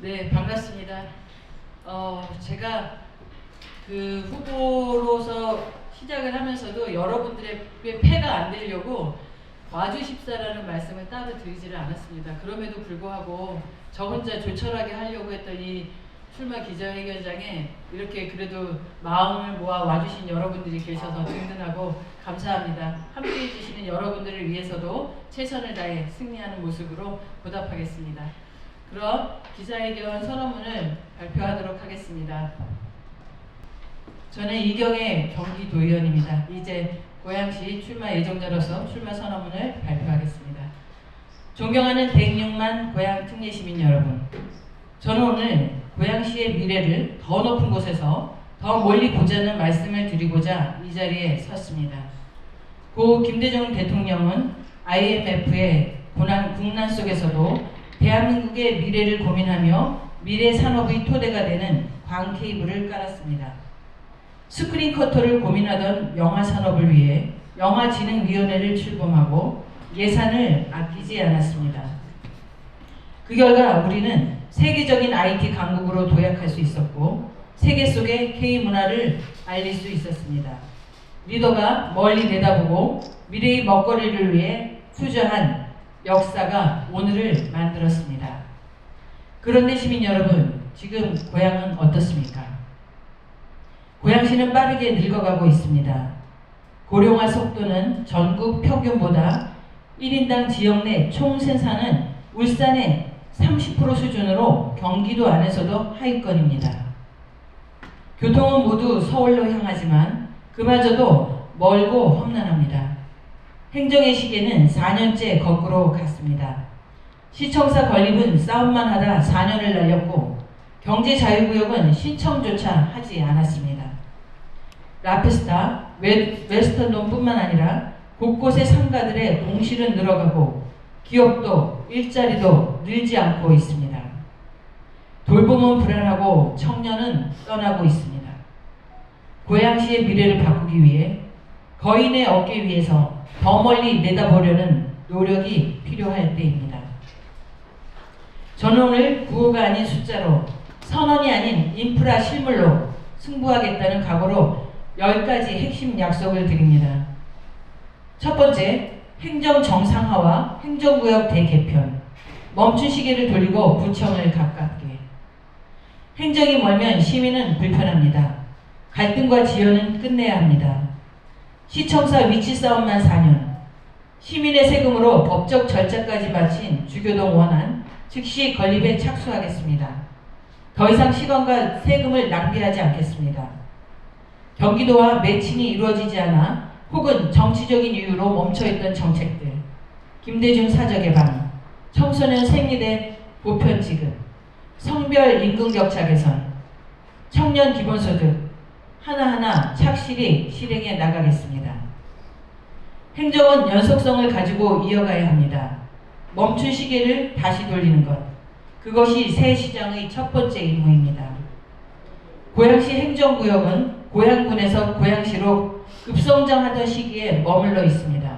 네, 반갑습니다. 제가 그 후보로서 시작을 하면서도 여러분들의 폐가 안 되려고 와주십사라는 말씀을 따로 드리지를 않았습니다. 그럼에도 불구하고 저 혼자 조촐하게 하려고 했더니 출마 기자회견장에 이렇게 그래도 마음을 모아 와주신 여러분들이 계셔서 든든하고 감사합니다. 함께해 주시는 여러분들을 위해서도 최선을 다해 승리하는 모습으로 보답하겠습니다. 그럼 기자회견 선언문을 발표하도록 하겠습니다. 저는 이경애 경기도의원입니다. 이제 고양시 출마 예정자로서 출마 선언문을 발표하겠습니다. 존경하는 106만 고양 특례시민 여러분, 저는 오늘 고양시의 미래를 더 높은 곳에서 더 멀리 보자는 말씀을 드리고자 이 자리에 섰습니다. 고 김대중 대통령은 IMF의 국난 속에서도 대한민국의 미래를 고민하며 미래 산업의 토대가 되는 광 케이블을 깔았습니다. 스크린 커터를 고민하던 영화 산업을 위해 영화진흥위원회를 출범하고 예산을 아끼지 않았습니다. 그 결과 우리는 세계적인 IT 강국으로 도약할 수 있었고 세계 속의 K문화를 알릴 수 있었습니다. 리더가 멀리 내다보고 미래의 먹거리를 위해 투자한 역사가 오늘을 만들었습니다. 그런데 시민 여러분, 지금 고양은 어떻습니까? 고양시는 빠르게 늙어가고 있습니다. 고령화 속도는 전국 평균보다 1인당 지역 내 총 생산은 울산의 30% 수준으로 경기도 안에서도 하위권입니다. 교통은 모두 서울로 향하지만 그마저도 멀고 험난합니다. 행정의 시계는 4년째 거꾸로 갔습니다. 시청사 건립은 싸움만 하다 4년을 날렸고 경제자유구역은 신청조차 하지 않았습니다. 라페스타, 웨스턴돔뿐만 아니라 곳곳의 상가들의 공실은 늘어가고 기업도 일자리도 늘지 않고 있습니다. 돌봄은 불안하고 청년은 떠나고 있습니다. 고양시의 미래를 바꾸기 위해 거인의 어깨 위에서 더 멀리 내다보려는 노력이 필요할 때입니다. 저는 오늘 구호가 아닌 숫자로 선언이 아닌 인프라 실물로 승부하겠다는 각오로 10가지 핵심 약속을 드립니다. 첫 번째, 행정 정상화와 행정구역 대개편, 멈춘 시계를 돌리고 구청을 가깝게. 행정이 멀면 시민은 불편합니다. 갈등과 지연은 끝내야 합니다. 시청사 위치 싸움만 4년, 시민의 세금으로 법적 절차까지 마친 주교동 원안 즉시 건립에 착수하겠습니다. 더 이상 시간과 세금을 낭비하지 않겠습니다. 경기도와 매칭이 이루어지지 않아 혹은 정치적인 이유로 멈춰있던 정책들, 김대중 사저 개방, 청소년 생리대 보편 지급, 성별 임금격차 개선, 청년 기본소득 하나하나 착실히 실행해 나가겠습니다. 행정은 연속성을 가지고 이어가야 합니다. 멈춘 시계를 다시 돌리는 것, 그것이 새 시장의 첫 번째 임무입니다. 고양시 행정구역은 고양군에서 고양시로 급성장하던 시기에 머물러 있습니다.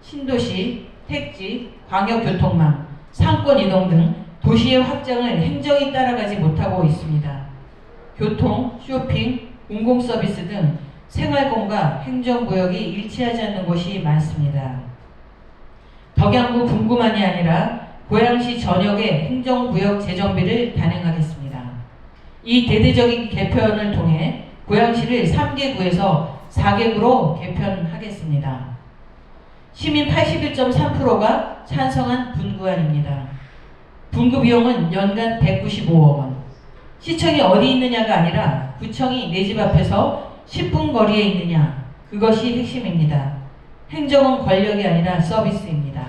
신도시, 택지, 광역교통망, 상권 이동 등 도시의 확장을 행정이 따라가지 못하고 있습니다. 교통, 쇼핑, 공공서비스 등 생활권과 행정구역이 일치하지 않는 곳이 많습니다. 덕양구 분구만이 아니라 고양시 전역의 행정구역 재정비를 단행하겠습니다. 이 대대적인 개편을 통해 고양시를 3개 구에서 4개 구로 개편하겠습니다. 시민 81.3%가 찬성한 분구안입니다. 분구 비용은 연간 195억 원. 시청이 어디 있느냐가 아니라 구청이 내 집 앞에서 10분 거리에 있느냐, 그것이 핵심입니다. 행정은 권력이 아니라 서비스입니다.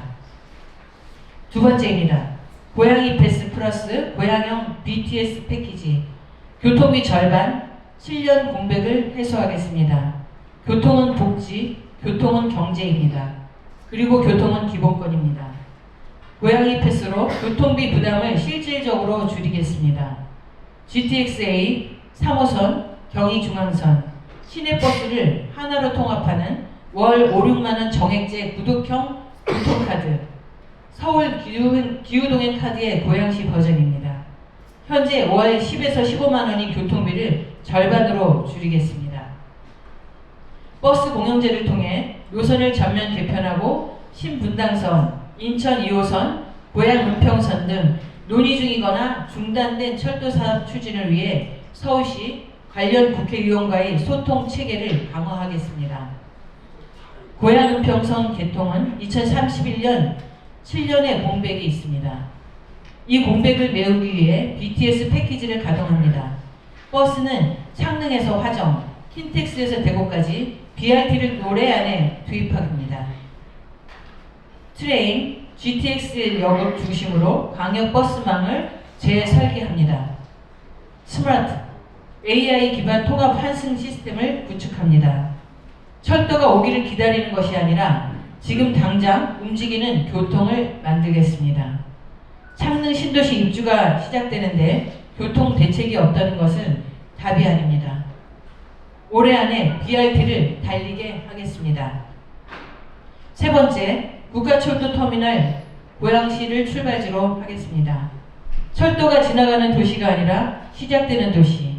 두 번째입니다. 고양이 패스 플러스 고양형 BTS 패키지, 교통비 절반, 7년 공백을 해소하겠습니다. 교통은 복지, 교통은 경제입니다. 그리고 교통은 기본권입니다. 고양이 패스로 교통비 부담을 실질적으로 줄이겠습니다. GTX-A 3호선, 경의중앙선, 시내버스를 하나로 통합하는 월 5, 6만원 정액제 구독형 교통카드, 서울 기후동행 카드의 고양시 버전입니다. 현재 월 10에서 15만 원인 교통비를 절반으로 줄이겠습니다. 버스 공영제를 통해 노선을 전면 개편하고 신분당선, 인천 2호선, 고양 은평선 등 논의 중이거나 중단된 철도 사업 추진을 위해 서울시 관련 국회의원과의 소통 체계를 강화하겠습니다. 고양 은평선 개통은 2031년 7년의 공백이 있습니다. 이 공백을 메우기 위해 BTS 패키지를 가동합니다. 버스는 창릉에서 화정, 킨텍스에서 대구까지 BRT를 노래 안에 도입합니다. 트레인, GTX 역을 중심으로 광역버스망을 재설계합니다. 스마트, AI 기반 통합 환승 시스템을 구축합니다. 철도가 오기를 기다리는 것이 아니라 지금 당장 움직이는 교통을 만들겠습니다. 창릉 신도시 입주가 시작되는데 교통 대책이 없다는 것은 답이 아닙니다. 올해 안에 BRT를 달리게 하겠습니다. 세 번째, 국가철도터미널 고양시를 출발지로 하겠습니다. 철도가 지나가는 도시가 아니라 시작되는 도시.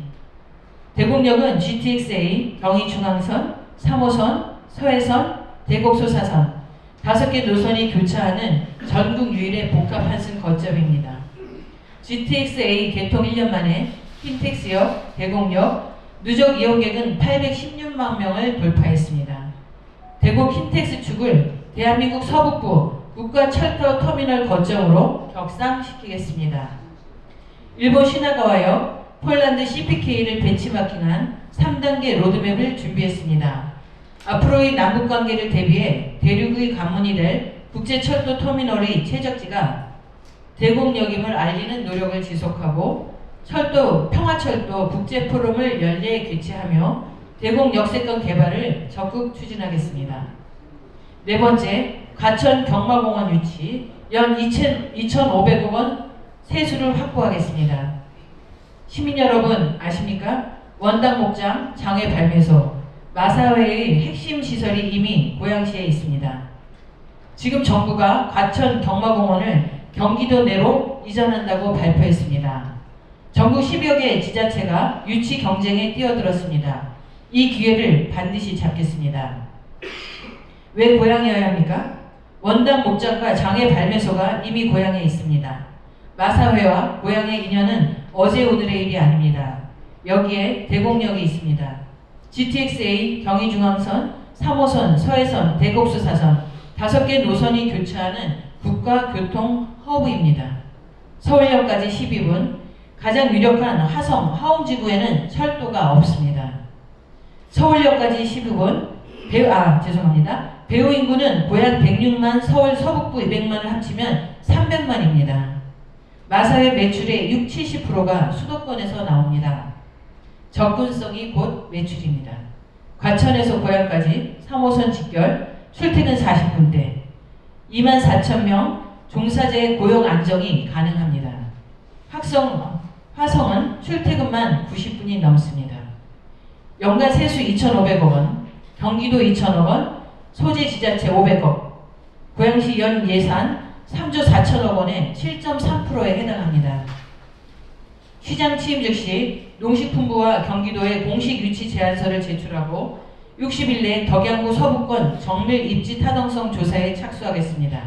대곡역은 GTX-A, 경의중앙선, 3호선, 서해선, 대곡소사선 5개 노선이 교차하는 전국 유일의 복합 환승 거점입니다. GTX-A 개통 1년 만에 킨텍스역, 대곡역, 누적 이용객은 816만 명을 돌파했습니다. 대곡 킨텍스 축을 대한민국 서북부 국가철도터미널 거점으로 격상시키겠습니다. 일본 시나가와역, 폴란드 CPK를 벤치마킹한 3단계 로드맵을 준비했습니다. 앞으로의 남북관계를 대비해 대륙의 관문이 될 국제철도터미널의 최적지가 대곡역임을 알리는 노력을 지속하고 평화철도 국제포럼을 연례 개최하며 대곡 역세권 개발을 적극 추진하겠습니다. 네 번째, 과천 경마공원 유치 연 2,500억 원 세수를 확보하겠습니다. 시민 여러분 아십니까? 원당 목장, 장외 발매소, 마사회의 핵심 시설이 이미 고양시에 있습니다. 지금 정부가 과천 경마공원을 경기도 내로 이전한다고 발표했습니다. 전국 10여 개 지자체가 유치 경쟁에 뛰어들었습니다. 이 기회를 반드시 잡겠습니다. 왜 고양이어야 합니까? 원당 목장과 장애 발매소가 이미 고양에 있습니다. 마사회와 고양의 인연은 어제 오늘의 일이 아닙니다. 여기에 대곡역이 있습니다. GTX-A, 경의중앙선, 3호선, 서해선, 대곡수사선 5개 노선이 교차하는 국가교통 허브입니다. 서울역까지 12분, 가장 유력한 화성, 화홍지구에는 철도가 없습니다. 서울역까지 12분, 배우 인구는 고양 106만, 서울 서북부 200만을 합치면 300만입니다. 마사회 매출의 60-70%가 수도권에서 나옵니다. 접근성이 곧 매출입니다. 과천에서 고양까지 3호선 직결, 출퇴근 40분대, 24,000명 종사자의 고용 안정이 가능합니다. 화성은 출퇴근만 90분이 넘습니다. 연간 세수 2,500억 원, 경기도 2,000억 원, 소재 지자체 500억, 고양시 연 예산 3조 4천억 원의 7.3%에 해당합니다. 시장 취임 즉시 농식품부와 경기도에 공식 유치 제안서를 제출하고 60일 내에 덕양구 서부권 정밀 입지 타당성 조사에 착수하겠습니다.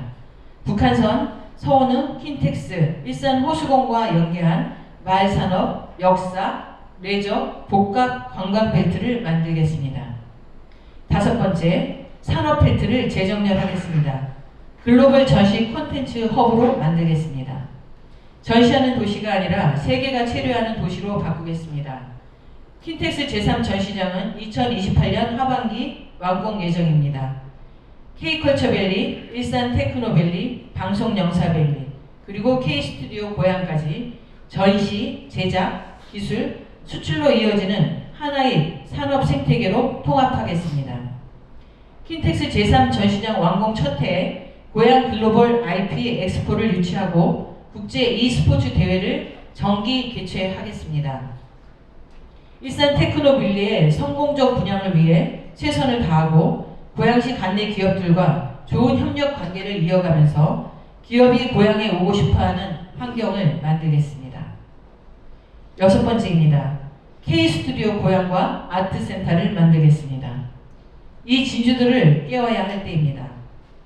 북한선, 서운흥, 킨텍스, 일산 호수공과 연계한 말산업, 역사, 레저, 복합 관광벨트를 만들겠습니다. 5번째, 산업벨트를 재정렬하겠습니다. 글로벌 전시 콘텐츠 허브로 만들겠습니다. 전시하는 도시가 아니라 세계가 체류하는 도시로 바꾸겠습니다. 킨텍스 제3전시장은 2028년 하반기 완공 예정입니다. K컬처밸리, 일산 테크노밸리, 방송영사밸리, 그리고 K스튜디오 고양까지 전시, 제작, 기술, 수출로 이어지는 하나의 산업 생태계로 통합하겠습니다. 킨텍스 제3전시장 완공 첫 해에 고양 글로벌 IP 엑스포를 유치하고 국제 e스포츠 대회를 정기 개최하겠습니다. 일산 테크노빌리의 성공적 분양을 위해 최선을 다하고 고양시 관내 기업들과 좋은 협력 관계를 이어가면서 기업이 고양에 오고 싶어하는 환경을 만들겠습니다. 여섯 번째입니다. K스튜디오 고향과 아트센터를 만들겠습니다. 이 진주들을 깨워야 할 때입니다.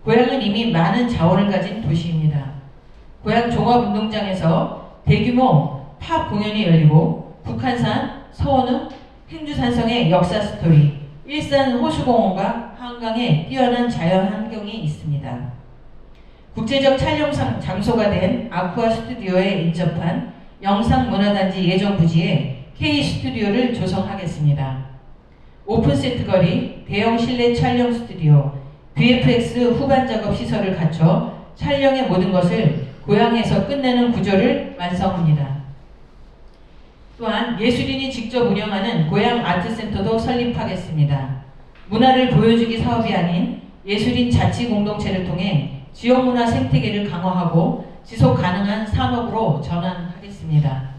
고향은 이미 많은 자원을 가진 도시입니다. 고향 종합운동장에서 대규모 팝 공연이 열리고 북한산, 서원읍, 행주산성의 역사 스토리, 일산 호수공원과 한강에 뛰어난 자연 환경이 있습니다. 국제적 촬영 장소가 된 아쿠아 스튜디오에 인접한 영상문화단지 예정 부지에 K스튜디오를 조성하겠습니다. 오픈세트 거리, 대형 실내 촬영 스튜디오, VFX 후반 작업 시설을 갖춰 촬영의 모든 것을 고향에서 끝내는 구조를 완성합니다. 또한 예술인이 직접 운영하는 고향 아트센터도 설립하겠습니다. 문화를 보여주기 사업이 아닌 예술인 자치 공동체를 통해 지역문화 생태계를 강화하고 지속 가능한 산업으로 전환하겠습니다.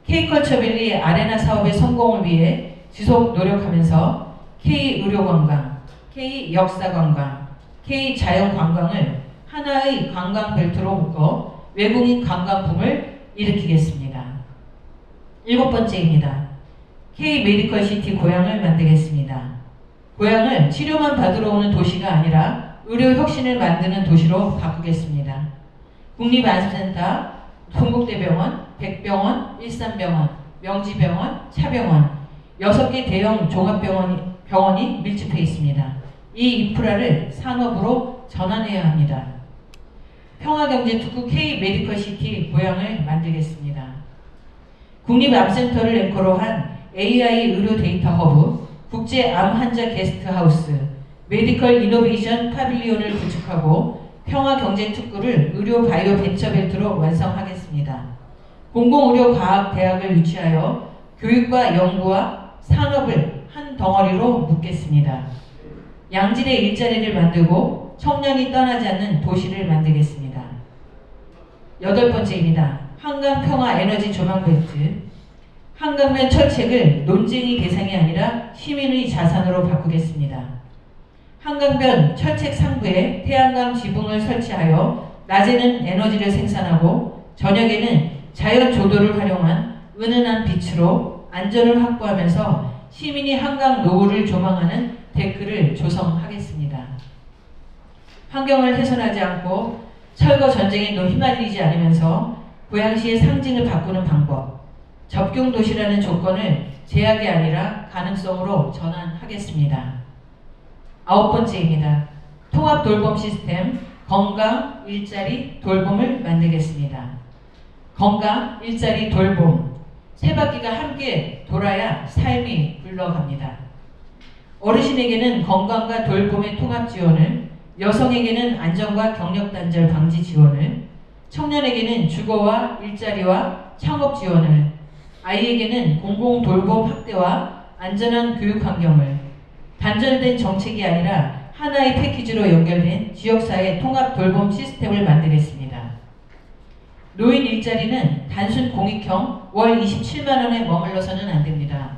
K컬처밸리 아레나 사업의 성공을 위해 지속 노력하면서 K의료관광, K역사관광, K자연관광을 하나의 관광벨트로 묶어 외국인 관광붐을 일으키겠습니다. 일곱 번째입니다. K메디컬시티 고향을 만들겠습니다. 고향을 치료만 받으러 오는 도시가 아니라 의료 혁신을 만드는 도시로 바꾸겠습니다. 국립안센터, 동국대병원, 백병원, 일산병원, 명지병원, 차병원 6개 대형 종합병원이 밀집해 있습니다. 이 인프라를 산업으로 전환해야 합니다. 평화경제특구 K메디컬시티 고향을 만들겠습니다. 국립암센터를 앵커로 한 AI 의료 데이터 허브, 국제암 환자 게스트하우스, 메디컬 이노베이션 파빌리온을 구축하고 평화경제특구를 의료 바이오 벤처벨트로 완성하겠습니다. 공공의료과학대학을 유치하여 교육과 연구와 산업을 한 덩어리로 묶겠습니다. 양질의 일자리를 만들고 청년이 떠나지 않는 도시를 만들겠습니다. 여덟 번째입니다. 한강평화에너지 조망벨트. 한강변 철책을 논쟁의 대상이 아니라 시민의 자산으로 바꾸겠습니다. 한강변 철책 상부에 태양광 지붕을 설치하여 낮에는 에너지를 생산하고 저녁에는 자연 조도를 활용한 은은한 빛으로 안전을 확보하면서 시민이 한강 노을을 조망하는 데크를 조성하겠습니다. 환경을 훼손하지 않고 철거 전쟁에 휘말리지 않으면서 고양시의 상징을 바꾸는 방법, 접경 도시라는 조건을 제약이 아니라 가능성으로 전환하겠습니다. 아홉 번째입니다. 통합 돌봄 시스템 건강, 일자리, 돌봄을 만들겠습니다. 건강, 일자리, 돌봄 세 바퀴가 함께 돌아야 삶이 굴러갑니다. 어르신에게는 건강과 돌봄의 통합 지원을, 여성에게는 안전과 경력 단절 방지 지원을, 청년에게는 주거와 일자리와 창업 지원을, 아이에게는 공공 돌봄 확대와 안전한 교육 환경을, 단절된 정책이 아니라 하나의 패키지로 연결된 지역사회 통합 돌봄 시스템을 만들겠습니다. 노인 일자리는 단순 공익형 월 27만원에 머물러서는 안됩니다.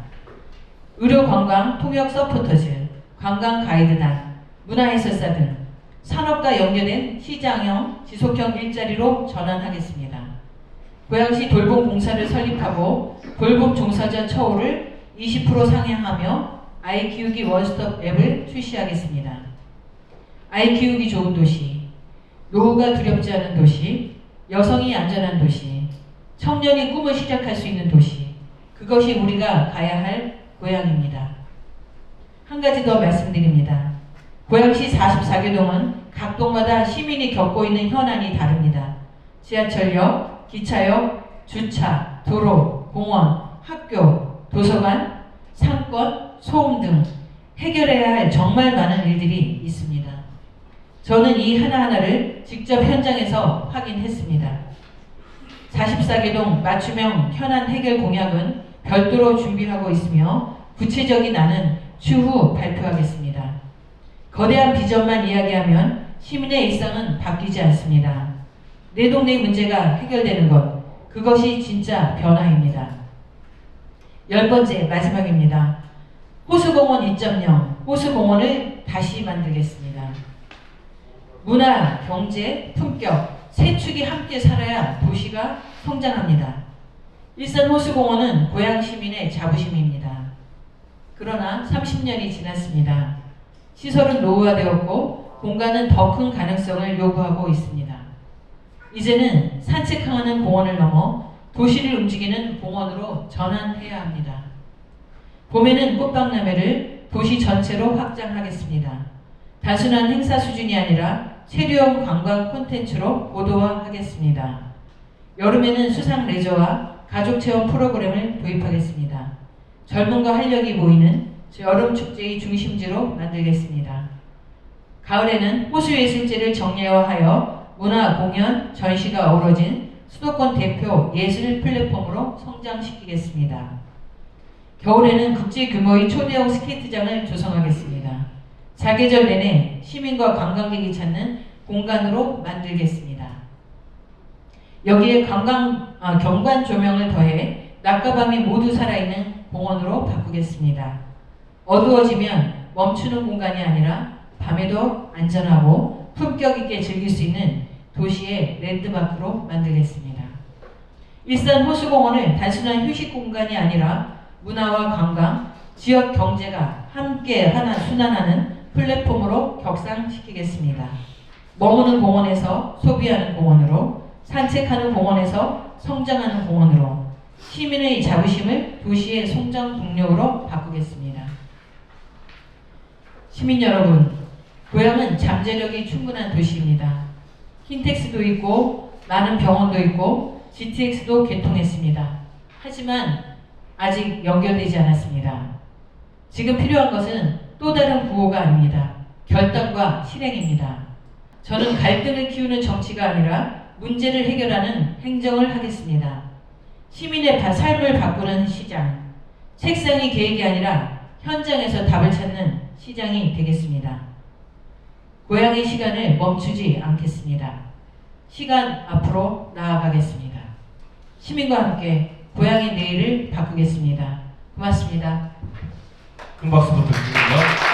의료관광 통역 서포터즈, 관광 가이드단, 문화해설사 등 산업과 연계된 시장형, 지속형 일자리로 전환하겠습니다. 고양시 돌봄공사를 설립하고 돌봄 종사자 처우를 20% 상향하며 아이 키우기 원스톱 앱을 출시하겠습니다. 아이 키우기 좋은 도시, 노후가 두렵지 않은 도시, 여성이 안전한 도시, 청년이 꿈을 시작할 수 있는 도시, 그것이 우리가 가야 할 고향입니다. 한 가지 더 말씀드립니다. 고양시 44개동은 각 동마다 시민이 겪고 있는 현안이 다릅니다. 지하철역, 기차역, 주차, 도로, 공원, 학교, 도서관, 상권, 소음 등 해결해야 할 정말 많은 일들이 있습니다. 저는 이 하나하나를 직접 현장에서 확인했습니다. 44개동 맞춤형 현안 해결 공약은 별도로 준비하고 있으며 구체적인 안은 추후 발표하겠습니다. 거대한 비전만 이야기하면 시민의 일상은 바뀌지 않습니다. 내 동네 문제가 해결되는 것, 그것이 진짜 변화입니다. 10번째 마지막입니다. 호수공원 2.0, 호수공원을 다시 만들겠습니다. 문화, 경제, 품격, 세 축이 함께 살아야 도시가 성장합니다. 일산 호수공원은 고양 시민의 자부심입니다. 그러나 30년이 지났습니다. 시설은 노후화되었고 공간은 더 큰 가능성을 요구하고 있습니다. 이제는 산책하는 공원을 넘어 도시를 움직이는 공원으로 전환해야 합니다. 봄에는 꽃박람회를 도시 전체로 확장하겠습니다. 단순한 행사 수준이 아니라 체류형 관광 콘텐츠로 고도화하겠습니다. 여름에는 수상 레저와 가족 체험 프로그램을 도입하겠습니다. 젊음과 활력이 모이는 여름 축제의 중심지로 만들겠습니다. 가을에는 호수예술제를 정례화하여 문화, 공연, 전시가 어우러진 수도권 대표 예술 플랫폼으로 성장시키겠습니다. 겨울에는 국제 규모의 초대형 스케이트장을 조성하겠습니다. 사계절 내내 시민과 관광객이 찾는 공간으로 만들겠습니다. 여기에 경관 조명을 더해 낮과 밤이 모두 살아있는 공원으로 바꾸겠습니다. 어두워지면 멈추는 공간이 아니라 밤에도 안전하고 품격 있게 즐길 수 있는 도시의 랜드마크로 만들겠습니다. 일산 호수공원을 단순한 휴식 공간이 아니라 문화와 관광, 지역 경제가 함께 하나 순환하는 플랫폼으로 격상시키겠습니다. 머무는 공원에서 소비하는 공원으로, 산책하는 공원에서 성장하는 공원으로, 시민의 자부심을 도시의 성장 동력으로 바꾸겠습니다. 시민 여러분, 고향은 잠재력이 충분한 도시입니다. 킨텍스도 있고 많은 병원도 있고 GTX도 개통했습니다. 하지만 아직 연결되지 않았습니다. 지금 필요한 것은 또 다른 구호가 아닙니다. 결단과 실행입니다. 저는 갈등을 키우는 정치가 아니라 문제를 해결하는 행정을 하겠습니다. 시민의 삶을 바꾸는 시장, 책상이 계획이 아니라 현장에서 답을 찾는 시장이 되겠습니다. 고향의 시간을 멈추지 않겠습니다. 시간 앞으로 나아가겠습니다. 시민과 함께 고향의 내일을 바꾸겠습니다. 고맙습니다. 큰 박수 부탁드립니다.